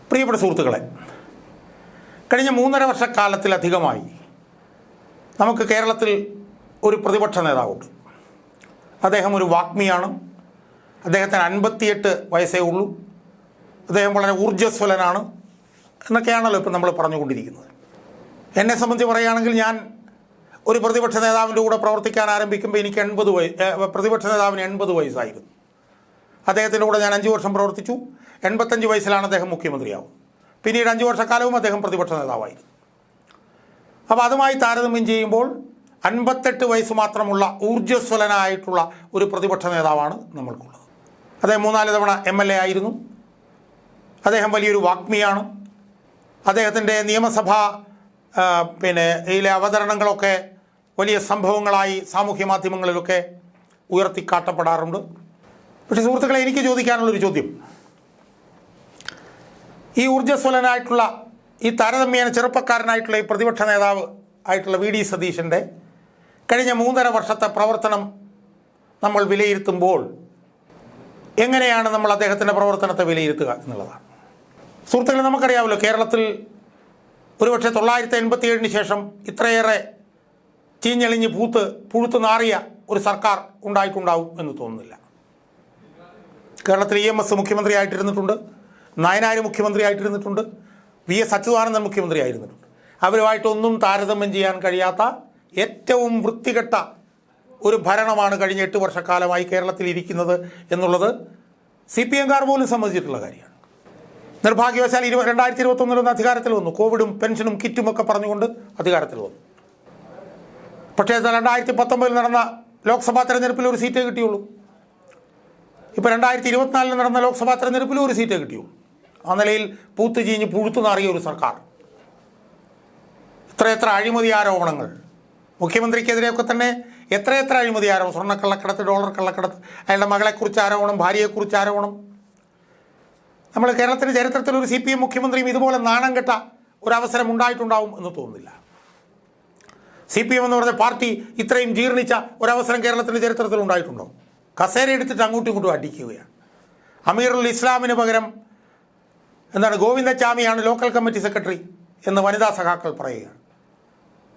പ്രിയപ്പെട്ട സുഹൃത്തുക്കളെ, കഴിഞ്ഞ 3.5 വർഷക്കാലത്തിലധികമായി നമുക്ക് കേരളത്തിൽ ഒരു പ്രതിപക്ഷ നേതാവുണ്ട്. അദ്ദേഹം ഒരു വാഗ്മിയാണ്. അദ്ദേഹത്തിന് 58 വയസ്സേ ഉള്ളൂ. അദ്ദേഹം വളരെ ഊർജ്ജസ്വലനാണ് എന്നൊക്കെയാണല്ലോ ഇപ്പം നമ്മൾ പറഞ്ഞുകൊണ്ടിരിക്കുന്നത്. എന്നെ സംബന്ധിച്ച് പറയുകയാണെങ്കിൽ ഞാൻ ഒരു പ്രതിപക്ഷ നേതാവിൻ്റെ കൂടെ പ്രവർത്തിക്കാൻ ആരംഭിക്കുമ്പോൾ എനിക്ക് പ്രതിപക്ഷ നേതാവിന് 80 വയസ്സായിരുന്നു. അദ്ദേഹത്തിൻ്റെ കൂടെ ഞാൻ 5 വർഷം പ്രവർത്തിച്ചു. 85 വയസ്സിലാണ് അദ്ദേഹം മുഖ്യമന്ത്രിയാവും. പിന്നീട് 5 വർഷക്കാലവും അദ്ദേഹം പ്രതിപക്ഷ നേതാവായിരുന്നു. അപ്പോൾ അതുമായി താരതമ്യം ചെയ്യുമ്പോൾ 58 വയസ്സ് മാത്രമുള്ള ഊർജ്ജസ്വലനായിട്ടുള്ള ഒരു പ്രതിപക്ഷ നേതാവാണ് നമ്മൾക്കുള്ളത്. അദ്ദേഹം 3-4 തവണ MLA ആയിരുന്നു. അദ്ദേഹം വലിയൊരു വാഗ്മിയാണ്. അദ്ദേഹത്തിൻ്റെ നിയമസഭാ ഇതിലെ അവതരണങ്ങളൊക്കെ വലിയ സംഭവങ്ങളായി സാമൂഹ്യ മാധ്യമങ്ങളിലൊക്കെ ഉയർത്തിക്കാട്ടപ്പെടാറുണ്ട്. പക്ഷേ സുഹൃത്തുക്കളെ, എനിക്ക് ചോദിക്കാനുള്ളൊരു ചോദ്യം, ഈ ഊർജ്ജസ്വലനായിട്ടുള്ള ഈ താരതമ്യേന ചെറുപ്പക്കാരനായിട്ടുള്ള ഈ പ്രതിപക്ഷ നേതാവ് ആയിട്ടുള്ള VD സതീശൻ്റെ കഴിഞ്ഞ 3.5 വർഷത്തെ പ്രവർത്തനം നമ്മൾ വിലയിരുത്തുമ്പോൾ എങ്ങനെയാണ് നമ്മൾ അദ്ദേഹത്തിൻ്റെ പ്രവർത്തനത്തെ വിലയിരുത്തുക എന്നുള്ളതാണ്. സുഹൃത്തുക്കളെ, നമുക്കറിയാമല്ലോ, കേരളത്തിൽ ഒരുപക്ഷെ 987 ശേഷം ഇത്രയേറെ ചീഞ്ഞെളിഞ്ഞ് പുഴുത്ത് നാറിയ ഒരു സർക്കാർ ഉണ്ടായിട്ടുണ്ടാവും എന്ന് തോന്നുന്നില്ല. കേരളത്തിൽ EMS മുഖ്യമന്ത്രിയായിട്ടിരുന്നിട്ടുണ്ട്, നായനാർ മുഖ്യമന്ത്രിയായിട്ടിരുന്നിട്ടുണ്ട്, VS അച്യുതാനന്ദൻ മുഖ്യമന്ത്രിയായിരുന്നിട്ടുണ്ട്. അവരുമായിട്ടൊന്നും താരതമ്യം ചെയ്യാൻ കഴിയാത്ത ഏറ്റവും വൃത്തികെട്ട ഒരു ഭരണമാണ് കഴിഞ്ഞ 8 വർഷക്കാലമായി കേരളത്തിൽ ഇരിക്കുന്നത് എന്നുള്ളത് CPM-കാർ പോലും സമ്മതിച്ചിട്ടുള്ള കാര്യമാണ്. നിർഭാഗ്യവശാൽ 2021 അധികാരത്തിൽ വന്നു. കോവിഡും പെൻഷനും കിറ്റും ഒക്കെ പറഞ്ഞുകൊണ്ട് അധികാരത്തിൽ വന്നു. പക്ഷേ 2019 നടന്ന ലോക്സഭാ തെരഞ്ഞെടുപ്പിൽ ഒരു സീറ്റേ കിട്ടിയുള്ളൂ. ഇപ്പോൾ 2024 നടന്ന ലോക്സഭാ തെരഞ്ഞെടുപ്പിലും ഒരു സീറ്റേ കിട്ടിയുള്ളൂ. ആ നിലയിൽ പൂത്ത് ചീഞ്ഞ് പുഴുത്തു നാറിയ ഒരു സർക്കാർ. എത്രയെത്ര അഴിമതി ആരോപണങ്ങൾ മുഖ്യമന്ത്രിക്കെതിരെയൊക്കെ തന്നെ, എത്രയെത്ര അഴിമതി ആരോപണം, സ്വർണ്ണക്കള്ളക്കടത്ത്, ഡോളർ കള്ളക്കടത്ത്, അയാളുടെ മകളെക്കുറിച്ച് ആരോപണം, ഭാര്യയെക്കുറിച്ച് ആരോപണം. നമ്മൾ കേരളത്തിൻ്റെ ചരിത്രത്തിൽ ഒരു CPM മുഖ്യമന്ത്രിയും ഇതുപോലെ നാണം കെട്ട ഒരവസരം ഉണ്ടായിട്ടുണ്ടാവും എന്ന് തോന്നുന്നില്ല. CPM എന്ന് പറഞ്ഞ പാർട്ടി ഇത്രയും ജീർണിച്ച ഒരവസരം കേരളത്തിൻ്റെ ചരിത്രത്തിൽ ഉണ്ടായിട്ടുണ്ടോ? കസേര എടുത്തിട്ട് അങ്ങോട്ടും ഇങ്ങോട്ടും അടിക്കുകയാണ്. അമീറുൽ ഇസ്ലാമിന് പകരം ഗോവിന്ദച്ചാമിയാണ് ലോക്കൽ കമ്മിറ്റി സെക്രട്ടറി എന്ന് വനിതാ സഖാക്കൾ പറയുകയാണ്.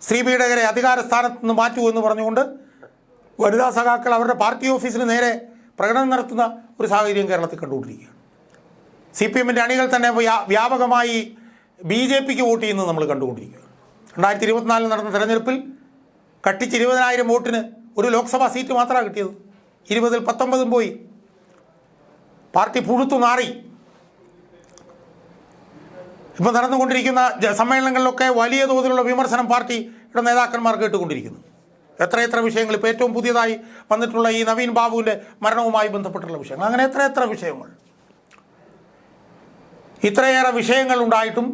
സ്ത്രീ പീഡകരെ അധികാര സ്ഥാനത്ത് നിന്ന് മാറ്റൂ എന്ന് പറഞ്ഞുകൊണ്ട് വനിതാ സഖാക്കൾ അവരുടെ പാർട്ടി ഓഫീസിന് നേരെ പ്രകടനം നടത്തുന്ന ഒരു സാഹചര്യം കേരളത്തിൽ കണ്ടുകൊണ്ടിരിക്കുകയാണ്. CPM-ൻ്റെ അണികൾ തന്നെ വ്യാപകമായി BJPക്ക് വോട്ട് ചെയ്യുന്നത് നമ്മൾ കണ്ടുകൊണ്ടിരിക്കുകയാണ്. 2024 നടന്ന തെരഞ്ഞെടുപ്പിൽ കട്ടിച്ച് 20,000 വോട്ടിന് ഒരു ലോക്സഭാ സീറ്റ് മാത്രമാണ് കിട്ടിയത്. 20-ൽ 19 പോയി. പാർട്ടി പുഴുത്തു നാറി. ഇപ്പോൾ നടന്നുകൊണ്ടിരിക്കുന്ന സമ്മേളനങ്ങളിലൊക്കെ വലിയ തോതിലുള്ള വിമർശനം പാർട്ടിയുടെ നേതാക്കന്മാർ കേട്ടുകൊണ്ടിരിക്കുന്നു. എത്രയെത്ര വിഷയങ്ങൾ, ഇപ്പോൾ ഏറ്റവും പുതിയതായി വന്നിട്ടുള്ള ഈ നവീൻ ബാബുവിൻ്റെ മരണവുമായി ബന്ധപ്പെട്ടുള്ള വിഷയങ്ങൾ, അങ്ങനെ എത്രയെത്ര വിഷയങ്ങൾ. ഇത്രയേറെ വിഷയങ്ങൾ ഉണ്ടായിട്ടും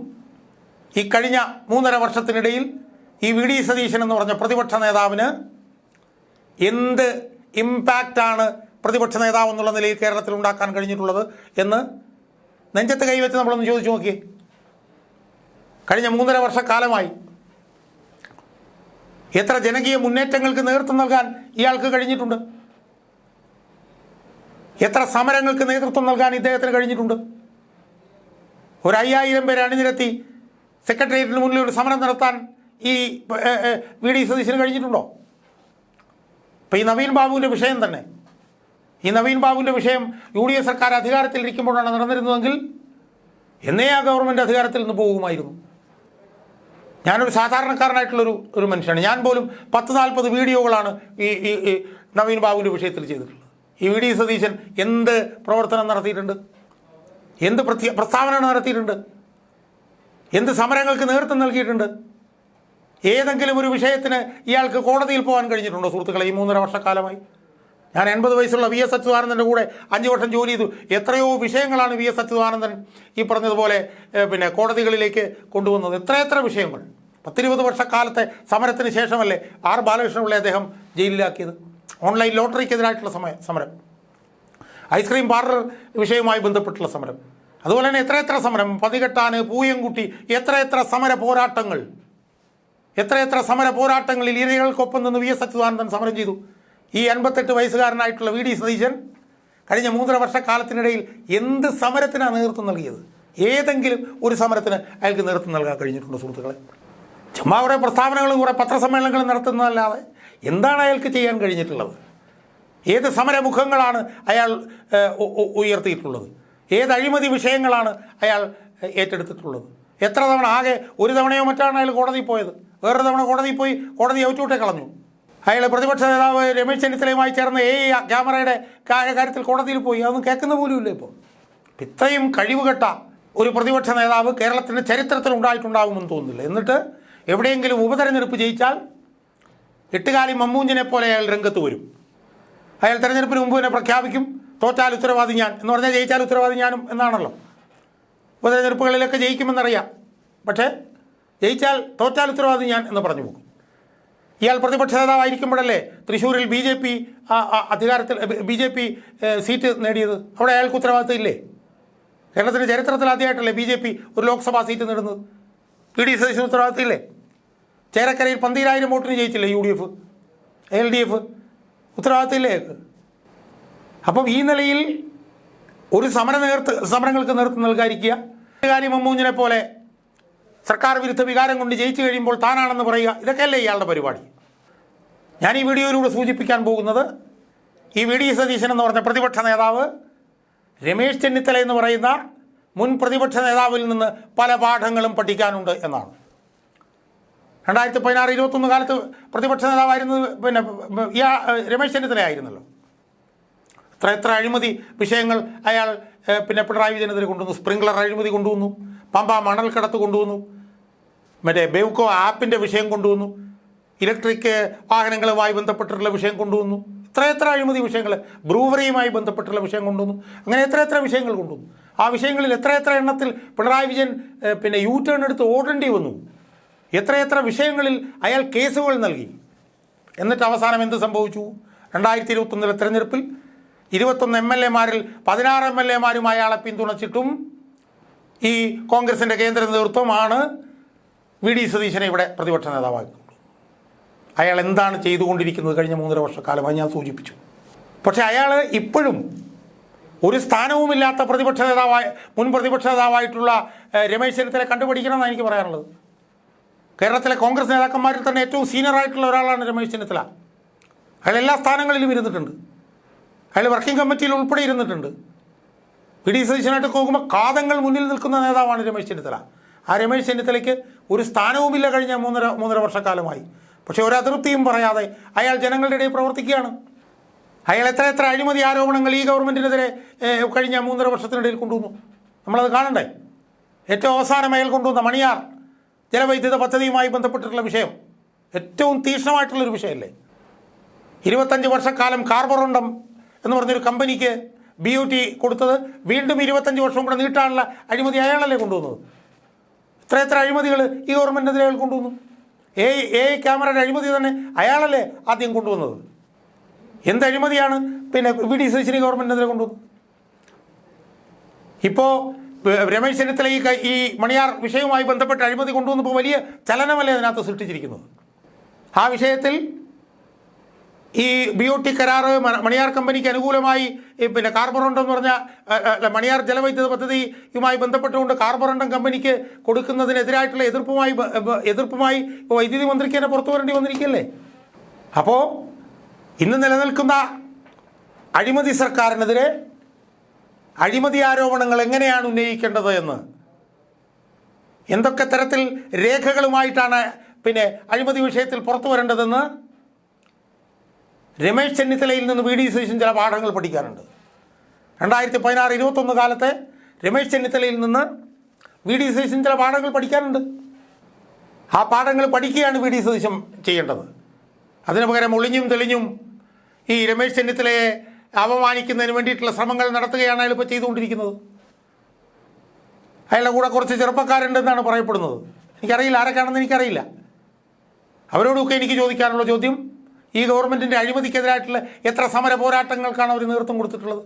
ഈ കഴിഞ്ഞ 3.5 വർഷത്തിനിടയിൽ ഈ VD സതീശൻ എന്ന് പറഞ്ഞ പ്രതിപക്ഷ നേതാവിന് എന്ത് ഇമ്പാക്റ്റാണ് പ്രതിപക്ഷ നേതാവ് എന്നുള്ള നിലയിൽ കേരളത്തിൽ ഉണ്ടാക്കാൻ കഴിഞ്ഞിട്ടുള്ളത് എന്ന് നെഞ്ചത്ത് കൈവച്ച് നമ്മളൊന്ന് ചോദിച്ചു നോക്കിയേ. കഴിഞ്ഞ 3.5 വർഷക്കാലമായി എത്ര ജനകീയ മുന്നേറ്റങ്ങൾക്ക് നേതൃത്വം നൽകാൻ ഇയാൾക്ക് കഴിഞ്ഞിട്ടുണ്ട്? എത്ര സമരങ്ങൾക്ക് നേതൃത്വം നൽകാൻ ഇദ്ദേഹത്തിന് കഴിഞ്ഞിട്ടുണ്ട്? ഒരു 5000 പേരെ അണിനിരത്തി സെക്രട്ടേറിയറ്റിന് മുന്നിൽ ഒരു സമരം നടത്താൻ ഈ VD സതീശന് കഴിഞ്ഞിട്ടുണ്ടോ? ഇപ്പോൾ ഈ നവീൻ ബാബുവിൻ്റെ വിഷയം തന്നെ, ഈ നവീൻ ബാബുവിൻ്റെ വിഷയം UDF സർക്കാർ അധികാരത്തിലിരിക്കുമ്പോഴാണ് നടന്നിരുന്നതെങ്കിൽ എന്നേ ആ ഗവൺമെൻറ് അധികാരത്തിൽ നിന്ന് പോകുമായിരുന്നു. ഞാനൊരു സാധാരണക്കാരനായിട്ടുള്ളൊരു മനുഷ്യനാണ്. ഞാൻ പോലും 10-40 വീഡിയോകളാണ് ഈ നവീൻ ബാബുവിൻ്റെ വിഷയത്തിൽ ചെയ്തിട്ടുള്ളത്. ഈ VD സതീശൻ എന്ത് പ്രവർത്തനം നടത്തിയിട്ടുണ്ട്, എന്ത് പ്രസ്താവന നടത്തിയിട്ടുണ്ട്, എന്ത് സമരങ്ങൾക്ക് നേതൃത്വം നൽകിയിട്ടുണ്ട്? ഏതെങ്കിലും ഒരു വിഷയത്തിന് ഇയാൾക്ക് കോടതിയിൽ പോകാൻ കഴിഞ്ഞിട്ടുണ്ടോ സുഹൃത്തുക്കളെ ഈ 3.5 വർഷക്കാലമായി? ഞാൻ 80 വയസ്സുള്ള VS അച്യുതാനന്ദൻ്റെ കൂടെ 5 വർഷം ജോലി ചെയ്തു. എത്രയോ വിഷയങ്ങളാണ് VS അച്യുതാനന്ദൻ ഈ പറഞ്ഞതുപോലെ കോടതികളിലേക്ക് കൊണ്ടുവന്നത്. എത്രയെത്ര വിഷയങ്ങൾ. 10-20 വർഷക്കാലത്തെ സമരത്തിന് ശേഷമല്ലേ R ബാലകൃഷ്ണപിള്ളയെ അദ്ദേഹം ജയിലിലാക്കിയത്. ഓൺലൈൻ ലോട്ടറിക്കെതിരായിട്ടുള്ള സമരം, ഐസ്ക്രീം പാർലർ വിഷയവുമായി ബന്ധപ്പെട്ടുള്ള സമരം, അതുപോലെ തന്നെ എത്രയെത്ര സമരം, പതികെട്ടാന്, പൂയംകുട്ടി, എത്രയെത്ര സമര പോരാട്ടങ്ങളിൽ ഇരകൾക്കൊപ്പം നിന്ന് VS അച്യുതാനന്ദൻ സമരം ചെയ്തു. ഈ 58 വയസ്സുകാരനായിട്ടുള്ള VD സതീശൻ കഴിഞ്ഞ 3.5 വർഷക്കാലത്തിനിടയിൽ എന്ത് സമരത്തിനാണ് നേതൃത്വം നൽകിയത്? ഏതെങ്കിലും ഒരു സമരത്തിന് അയാൾക്ക് നേതൃത്വം നൽകാൻ കഴിഞ്ഞിട്ടുണ്ടോ സുഹൃത്തുക്കളെ? ചുമ്മാ കുറേ പ്രസ്താവനകളും കുറേ പത്രസമ്മേളനങ്ങളും നടത്തുന്നതല്ലാതെ എന്താണ് അയാൾക്ക് ചെയ്യാൻ കഴിഞ്ഞിട്ടുള്ളത്? ഏത് സമരമുഖങ്ങളാണ് അയാൾ ഉയർത്തിയിട്ടുള്ളത്? ഏത് അഴിമതി വിഷയങ്ങളാണ് അയാൾ ഏറ്റെടുത്തിട്ടുള്ളത്? എത്ര തവണ? ആകെ ഒരു തവണയോ മറ്റാണ് അയാൾ കോടതിയിൽ പോയത്. വേറൊരു തവണ കോടതിയിൽ പോയി കോടതി ഔറ്റൂട്ടെ കളഞ്ഞു. അയാൾ പ്രതിപക്ഷ നേതാവ് രമേശ് ചെന്നിത്തലയുമായി ചേർന്ന് ക്യാമറയുടെ കാര്യത്തിൽ കോടതിയിൽ പോയി. അതൊന്നും കേൾക്കുന്ന പോലുമില്ല. ഇപ്പോൾ ഇത്രയും കഴിവുകെട്ട ഒരു പ്രതിപക്ഷ നേതാവ് കേരളത്തിൻ്റെ ചരിത്രത്തിൽ ഉണ്ടായിട്ടുണ്ടാകുമെന്ന് തോന്നുന്നില്ല. എന്നിട്ട് എവിടെയെങ്കിലും ഉപതെരഞ്ഞെടുപ്പ് ജയിച്ചാൽ എട്ടുകാലി മമ്മൂഞ്ഞിനെ പോലെ അയാൾ രംഗത്ത് വരും. അയാൾ തെരഞ്ഞെടുപ്പിന് മുമ്പ് തന്നെ പ്രഖ്യാപിക്കും, തോറ്റാൽ ഉത്തരവാദി ഞാൻ എന്ന് പറഞ്ഞാൽ ജയിച്ചാൽ ഉത്തരവാദി ഞാനും എന്നാണല്ലോ. ഉപതെരഞ്ഞെടുപ്പുകളിലൊക്കെ ജയിക്കുമെന്നറിയാം, പക്ഷേ തോറ്റാൽ ഉത്തരവാദി ഞാൻ എന്ന് പറഞ്ഞു പോകും. ഇയാൾ പ്രതിപക്ഷ നേതാവായിരിക്കുമ്പോഴല്ലേ തൃശ്ശൂരിൽ ബി ജെ പി സീറ്റ് നേടിയത്? അവിടെ അയാൾക്ക് ഉത്തരവാദിത്തം ഇല്ലേ? കേരളത്തിൻ്റെ ചരിത്രത്തിൽ ആദ്യമായിട്ടല്ലേ ബി ഒരു ലോക്സഭാ സീറ്റ് നേടുന്നത്? PD സതീശന് ഉത്തരവാദിത്തം ഇല്ലേ? ചേരക്കരയിൽ 12,000 വോട്ടിന് ജയിച്ചില്ലേ UDF LDF? ഉത്തരവാദിത്തം ഇല്ലേ? അപ്പം ഈ നിലയിൽ ഒരു സമരങ്ങൾക്ക് നേതൃത്വം നൽകാതിരിക്കുക, കാര്യം മമ്മൂഞ്ഞിനെ പോലെ സർക്കാർ വിരുദ്ധ വികാരം കൊണ്ട് ജയിച്ചു കഴിയുമ്പോൾ താനാണെന്ന് പറയുക, ഇതൊക്കെയല്ലേ ഇയാളുടെ പരിപാടി? ഞാൻ ഈ വീഡിയോയിലൂടെ സൂചിപ്പിക്കാൻ പോകുന്നത്, ഈ VD സതീശൻ എന്ന് പറഞ്ഞ പ്രതിപക്ഷ നേതാവ് രമേശ് ചെന്നിത്തല എന്ന് പറയുന്ന മുൻ പ്രതിപക്ഷ നേതാവിൽ നിന്ന് പല പാഠങ്ങളും പഠിക്കാനുണ്ട് എന്നാണ്. 2016-21 കാലത്ത് പ്രതിപക്ഷ നേതാവായിരുന്നത് രമേശ് ചെന്നിത്തല ആയിരുന്നല്ലോ. എത്ര അഴിമതി വിഷയങ്ങൾ അയാൾ പിണറായി വിജയനെതിരെ കൊണ്ടുവന്നു. സ്പ്രിംഗ്ലർ അഴിമതി കൊണ്ടുവന്നു, പമ്പ മണൽക്കടത്ത് കൊണ്ടുവന്നു, ബെവ്കോ ആപ്പിൻ്റെ വിഷയം കൊണ്ടുവന്നു, ഇലക്ട്രിക് വാഹനങ്ങളുമായി ബന്ധപ്പെട്ടിട്ടുള്ള വിഷയം കൊണ്ടുവന്നു, എത്ര അഴിമതി വിഷയങ്ങൾ, ബ്രൂവറിയുമായി ബന്ധപ്പെട്ടുള്ള വിഷയം കൊണ്ടുവന്നു. അങ്ങനെ എത്ര വിഷയങ്ങൾ കൊണ്ടുവന്നു. ആ വിഷയങ്ങളിൽ എത്ര എണ്ണത്തിൽ പിണറായി വിജയൻ U-ടേൺ എടുത്ത് ഓടേണ്ടി വന്നു. എത്ര വിഷയങ്ങളിൽ അയാൾ കേസുകൾ നൽകി. എന്നിട്ട് അവസാനം എന്ത് സംഭവിച്ചു? 2021 തെരഞ്ഞെടുപ്പിൽ 21 MLA-മാരിൽ 16 MLA-മാരും അയാളെ പിന്തുണച്ചിട്ടും ഈ കോൺഗ്രസിൻ്റെ കേന്ദ്ര നേതൃത്വമാണ് VD സതീശനെ ഇവിടെ പ്രതിപക്ഷ നേതാവാക്കുന്നത്. അയാൾ എന്താണ് ചെയ്തുകൊണ്ടിരിക്കുന്നത് കഴിഞ്ഞ 3.5 വർഷക്കാലമായി ഞാൻ സൂചിപ്പിച്ചു. പക്ഷേ അയാൾ ഇപ്പോഴും ഒരു സ്ഥാനവുമില്ലാത്ത മുൻ പ്രതിപക്ഷ നേതാവായിട്ടുള്ള രമേശ് ചെന്നിത്തല കണ്ടുപിടിക്കണമെന്നാണ് എനിക്ക് പറയാനുള്ളത്. കേരളത്തിലെ കോൺഗ്രസ് നേതാക്കന്മാരിൽ തന്നെ ഏറ്റവും സീനിയറായിട്ടുള്ള ഒരാളാണ് രമേശ് ചെന്നിത്തല. അയാൾ എല്ലാ സ്ഥാനങ്ങളിലും ഇരുന്നിട്ടുണ്ട്. അയാൾ വർക്കിംഗ് കമ്മിറ്റിയിൽ ഉൾപ്പെടെ ഇരുന്നിട്ടുണ്ട്. VD സതീശനായിട്ട് നോക്കുമ്പോൾ കാതങ്ങൾ മുന്നിൽ നിൽക്കുന്ന നേതാവാണ് രമേശ് ചെന്നിത്തല. ആ രമേശ് ചെന്നിത്തലയ്ക്ക് ഒരു സ്ഥാനവുമില്ല കഴിഞ്ഞ 3.5 വർഷക്കാലമായി. പക്ഷേ ഒരു അതൃപ്തിയും പറയാതെ അയാൾ ജനങ്ങളുടെ ഇടയിൽ പ്രവർത്തിക്കുകയാണ്. അയാൾ എത്ര അഴിമതി ആരോപണങ്ങൾ ഈ ഗവൺമെൻറ്റിനെതിരെ കഴിഞ്ഞ 3.5 വർഷത്തിനിടയിൽ കൊണ്ടുവന്നു, നമ്മളത് കാണണ്ടേ? ഏറ്റവും അവസാനം അയാൾ കൊണ്ടുവന്ന മണിയാർ ജലവൈദ്യുത പദ്ധതിയുമായി ബന്ധപ്പെട്ടിട്ടുള്ള വിഷയം ഏറ്റവും തീക്ഷ്ണമായിട്ടുള്ളൊരു വിഷയമല്ലേ? 25 വർഷക്കാലം കാർബറോണ്ടം എന്ന് പറഞ്ഞൊരു കമ്പനിക്ക് BOT കൊടുത്തത് വീണ്ടും 25 വർഷം കൂടെ നീട്ടാനുള്ള അഴിമതി അയാളല്ലേ കൊണ്ടുവന്നത്? എത്ര അഴിമതികൾ ഈ ഗവൺമെൻറ്റിനെതിരെ അയാൾ കൊണ്ടുവന്നു. ക്യാമറയുടെ അഴിമതി തന്നെ അയാളല്ലേ ആദ്യം കൊണ്ടുവന്നത്. എന്ത് അഴിമതിയാണ് VD സതീശൻ ഗവൺമെൻറ്റിനെതിരെ കൊണ്ടുവന്നത്? ഇപ്പോൾ രമേശ് ചെന്നിത്തല ഈ മണിയാർ വിഷയവുമായി ബന്ധപ്പെട്ട് അഴിമതി കൊണ്ടുവന്നപ്പോൾ വലിയ ചലനമല്ലേ അതിനകത്ത് സൃഷ്ടിച്ചിരിക്കുന്നത്. ആ വിഷയത്തിൽ ഈ BOT കരാറ് മണിയാർ കമ്പനിക്ക് അനുകൂലമായി കാർബറോണ്ടം എന്ന് പറഞ്ഞ മണിയാർ ജലവൈദ്യുത പദ്ധതിയുമായി ബന്ധപ്പെട്ടുകൊണ്ട് കാർബറോണ്ടം കമ്പനിക്ക് കൊടുക്കുന്നതിനെതിരായിട്ടുള്ള എതിർപ്പുമായി വൈദ്യുതി മന്ത്രിക്ക് തന്നെ പുറത്തു വരേണ്ടി വന്നിരിക്കുകയല്ലേ? അപ്പോൾ ഇന്ന് നിലനിൽക്കുന്ന അഴിമതി സർക്കാരിനെതിരെ അഴിമതി ആരോപണങ്ങൾ എങ്ങനെയാണ് ഉന്നയിക്കേണ്ടത് എന്ന്, എന്തൊക്കെ തരത്തിൽ രേഖകളുമായിട്ടാണ് അഴിമതി വിഷയത്തിൽ പുറത്തു വരേണ്ടതെന്ന് രമേശ് ചെന്നിത്തലയിൽ നിന്ന് VD സതീശൻ ചില പാഠങ്ങൾ പഠിക്കാനുണ്ട്. 2016-21 കാലത്തെ രമേശ് ചെന്നിത്തലയിൽ നിന്ന് VD സതീശൻ ചില പാഠങ്ങൾ പഠിക്കാനുണ്ട്. ആ പാഠങ്ങൾ പഠിക്കുകയാണ് VD സതീശൻ ചെയ്യേണ്ടത്. അതിനു പകരം ഒളിഞ്ഞും തെളിഞ്ഞും ഈ രമേശ് ചെന്നിത്തലയെ അപമാനിക്കുന്നതിന് വേണ്ടിയിട്ടുള്ള ശ്രമങ്ങൾ നടത്തുകയാണ് അയാൾ ഇപ്പോൾ ചെയ്തുകൊണ്ടിരിക്കുന്നത്. അയാളുടെ കൂടെ കുറച്ച് ചെറുപ്പക്കാരുണ്ടെന്നാണ് പറയപ്പെടുന്നത്. എനിക്കറിയില്ല ആരൊക്കെയാണെന്ന് എനിക്കറിയില്ല. അവരോടൊക്കെ എനിക്ക് ചോദിക്കാനുള്ള ചോദ്യം, ഈ ഗവൺമെൻറ്റിൻ്റെ അഴിമതിക്കെതിരായിട്ടുള്ള എത്ര സമര പോരാട്ടങ്ങൾക്കാണ് അവർ നേതൃത്വം കൊടുത്തിട്ടുള്ളത്?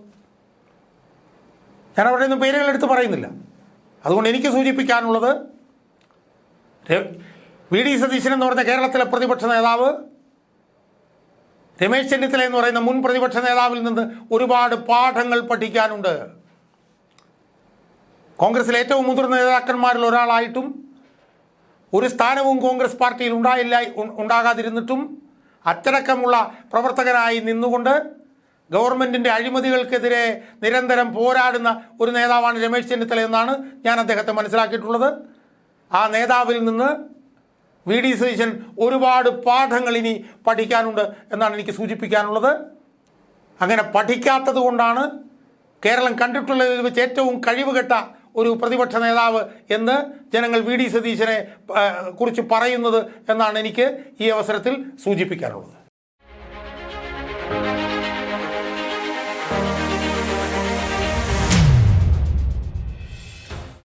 ഞാൻ അവരുടെ ഒന്നും പേരുകൾ എടുത്ത് പറയുന്നില്ല. അതുകൊണ്ട് എനിക്ക് സൂചിപ്പിക്കാനുള്ളത്, VD സതീശൻ എന്ന് പറഞ്ഞ കേരളത്തിലെ പ്രതിപക്ഷ നേതാവ് രമേശ് ചെന്നിത്തല എന്ന് പറയുന്ന മുൻ പ്രതിപക്ഷ നേതാവിൽ നിന്ന് ഒരുപാട് പാഠങ്ങൾ പഠിക്കാനുണ്ട്. കോൺഗ്രസിലെ ഏറ്റവും മുതിർന്ന നേതാക്കന്മാരിൽ ഒരാളായിട്ടും ഒരു സ്ഥാനവും കോൺഗ്രസ് പാർട്ടിയിൽ ഉണ്ടാകാതിരുന്നിട്ടും അച്ചടക്കമുള്ള പ്രവർത്തകനായി നിന്നുകൊണ്ട് ഗവൺമെൻറ്റിൻ്റെ അഴിമതികൾക്കെതിരെ നിരന്തരം പോരാടുന്ന ഒരു നേതാവാണ് രമേശ് ചെന്നിത്തല എന്നാണ് ഞാൻ അദ്ദേഹത്തെ മനസ്സിലാക്കിയിട്ടുള്ളത്. ആ നേതാവിൽ നിന്ന് വി ഡി സതീശൻ ഒരുപാട് പാഠങ്ങൾ ഇനി പഠിക്കാനുണ്ട് എന്നാണ് എനിക്ക് സൂചിപ്പിക്കാനുള്ളത്. അങ്ങനെ പഠിക്കാത്തത് കൊണ്ടാണ് കേരളം കണ്ടിട്ടുള്ളതിൽ വെച്ച് ഏറ്റവും കഴിവുകെട്ട ഒരു പ്രതിപക്ഷ നേതാവ് എന്ന് ജനങ്ങൾ വി ഡി സതീശനെ കുറിച്ച് പറയുന്നത് എന്നാണ് എനിക്ക് ഈ അവസരത്തിൽ സൂചിപ്പിക്കാനുള്ളത്.